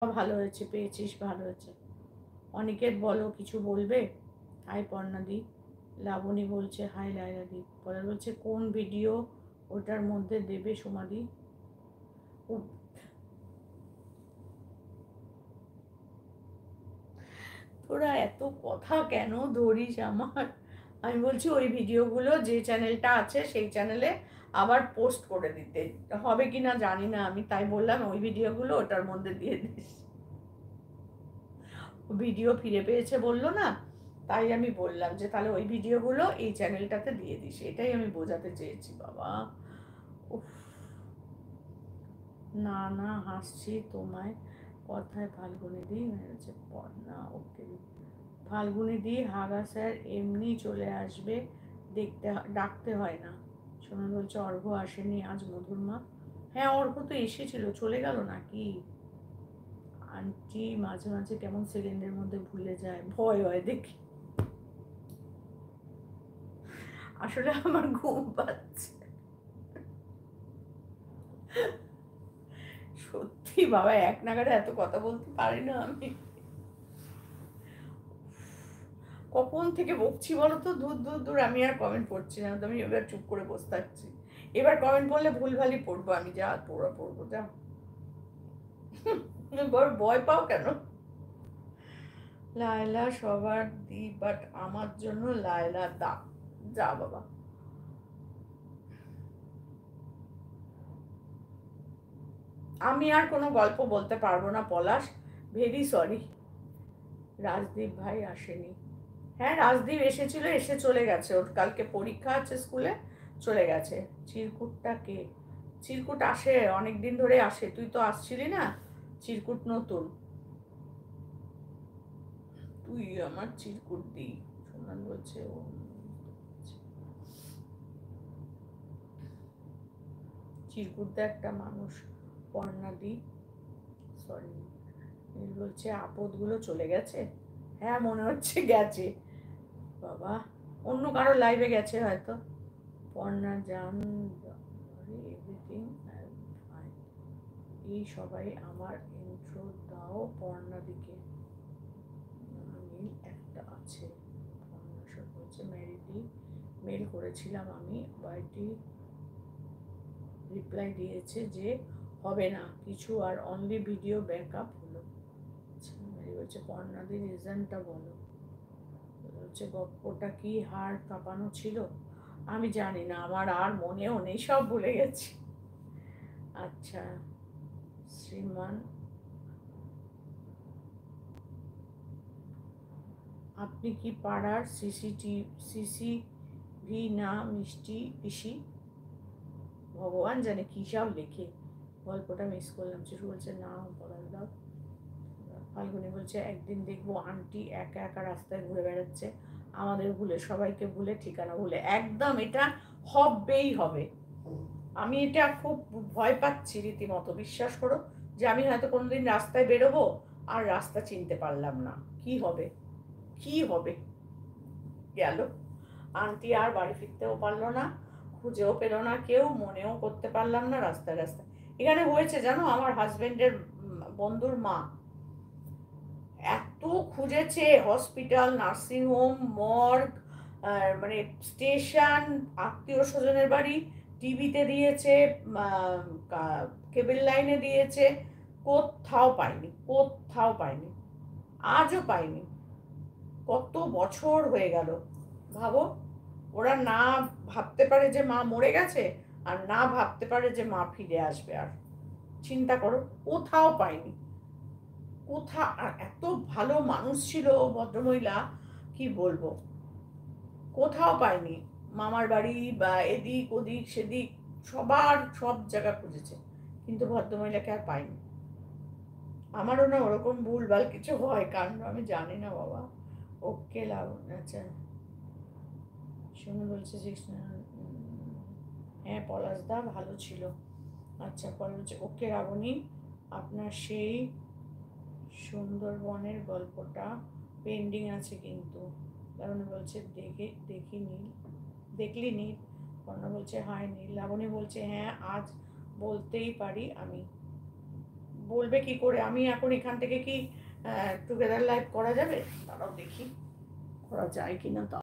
ভালো হয়েছে, পেয়েছিস ভালো হয়েছে। অনিকেত বলো, কিছু বলবে? হাই পর্ণাদি। লাবণী বলছে হাই লাইলাদি। পরে বলছে কোন ভিডিও ওটার মধ্যে দেবে সোমাদি? তোরা এত কথা কেন ধরিস আমার? আমি বলছি ওই ভিডিওগুলো যে চ্যানেলটা আছে সেই চ্যানেলে আবার পোস্ট করে দিতে। হবে কি না জানি না, আমি তাই বললাম ওই ভিডিওগুলো ওটার মধ্যে দিয়ে দিস। ভিডিও ফিরে পেয়েছে বললো না, তাই আমি বললাম যে তাহলে ওই ভিডিওগুলো এই চ্যানেলটাতে দিয়ে দিস, এটাই আমি বোঝাতে চেয়েছি বাবা। উফ, না না হাসছি তোমায় কথায় ফাল্গুনি দি মেরেছে পড়না। ওকে ফাল্গুনি দি হাগা স্যার এমনি চলে আসবে, দেখতে ডাকতে হয় না। শোনা বলছে অর্ঘ আসেনি আজ মধুর মা। হ্যাঁ অর্ঘ তো এসেছিল, চলে গেল নাকি? আন্টি মাঝে মাঝে কেমন সেকেন্ডের মধ্যে ভুলে যায়, ভয় হয় দেখি। আসলে আমার ঘুম পাচ্ছে সত্যি বাবা, এক নাগারে এত কথা বলতে পারি না আমি। কখন থেকে বকছি বলো তো, দূর দূর দূর। আমি আর কমেন্ট পড়ছি না, তো আমি এবার চুপ করে বসে থাকছি। এবার কমেন্ট পড়লে ভুলভালই পড়বো আমি, যা তোরা পড়বো যা। বড় ভয় পাও কেন? লায়লা সবার দি বাট আমার জন্য লায়লা দা। যা বাবা। আমি আর কোনো গল্প বলতে পারবো না পলাশ, ভেরি সরি। রাজদীপ ভাই আসেনি। হ্যাঁ রাজদীপ এসেছিল, এসে চলে গেছে, ওর কালকে পরীক্ষা আছে স্কুলে, চলে গেছে। চিরকুটটা কে? চিরকুট আসে অনেক দিন ধরে আসে, তুই তো আসছিলি না। চিরকুট নতুন। তুই আমার চিরকুট দি। সোনাল বলছে ও চিরকুট একটা মানুষ। পর্ণা দি সরি। বলছে আপদগুলো চলে গেছে। হ্যাঁ মনে হচ্ছে গেছে বাবা, অন্য কারো লাইভে গেছে হয়তো। পর্ণা জান এভরিথিং ফাইন। এই সবাই আমার ইন্ট্রো দাও পর্ণা দিকে। মিল একটা আছে। পর্ণা সব বলছে মেরিডি মেল করেছিলাম আমি, বাইটি রিপ্লাই দিয়েছে যে হবে না কিছু, আর অনলি ভিডিও ব্যাকআপ হলো। মেরি বলছে পর্ণাদির রিজনটা বলো। বলছে গপ্পটা কি হাড় কাঁপানো ছিল? আমি জানি না, আমার আর মনেও নেই, সব ভুলে গেছি। আচ্ছা শ্রীমান, আপনি কি পাড়ার সিসিভি না মিষ্টি পিসি? ভগবান জানে কী সব লেখে। গল্পটা মিস করলাম। চিরু বলছে না পড়ার দাও। ফাল্গুনি বলছে একদিন দেখবো আন্টি একা একা রাস্তায় ঘুরে বেড়াচ্ছে, আমাদের ভুলে, সবাইকে ভুলে, ঠিকানা ভুলে। একদম এটা হবেই হবে। আমি এটা খুব ভয় পাচ্ছি রীতিমতো, বিশ্বাস করো, যে আমি হয়তো কোনোদিন রাস্তায় বেরোবো আর রাস্তা চিনতে পারলাম না। কি হবে? কি হবে? গেল। আন্টি আর বাড়ি ফিরতেও পারলো না, খুঁজেও পেলো না কেউ, মনেও করতে পারলাম না রাস্তায় রাস্তায়। এখানে হয়েছে জানো, আমার হাজবেন্ডের বন্ধুর মা এত খুঁজেছে, হসপিটাল, নার্সিংহোম, মর্গ, মানে স্টেশন, আত্মীয় স্বজনের বাড়ি, টিভিতে দিয়েছে, কেবল লাইনে দিয়েছে, কোথাও পাইনি, কোথাও পাইনি, আজও পাইনি। কত বছর হয়ে গেল ভাবো। ওরা না ভাবতে পারে যে মা মরে গেছে, আর না ভাবতে পারে যে মা ফিরে আসবে। আর চিন্তা করো, কোথাও পাইনি। কোথা, আর এত ভালো মানুষ ছিল ভদ্রমহিলা, কি বলবো, কোথাও পাইনি। মামার বাড়ি বা এদিক ওদিক সেদিক, সবার সব জায়গা খুঁজেছে, কিন্তু ভদ্রমহিলাকে আর পাইনি। আমারও না ওরকম ভুলভাল কিছু হয় কাণ্ড, আমি জানি না বাবা। ওকে লাভ। আচ্ছা শুনে বলছে যে হ্যাঁ পলাশদা ভালো ছিল। আচ্ছা পরে বলছে ওকে রাবণী, আপনার সেই সুন্দরবনের গল্পটা পেন্ডিং আছে কিন্তু। লাবণী বলছে দেখিনি, দেখলি নি? বলছে হায় নীল। লাবণী বলছে হ্যাঁ আজ বলতেই পারি আমি। বলবে কি করে? আমি এখন এখান থেকে কি টুগেদার লাইফ করা যাবে? তারাও দেখি করা যায় কিনা তা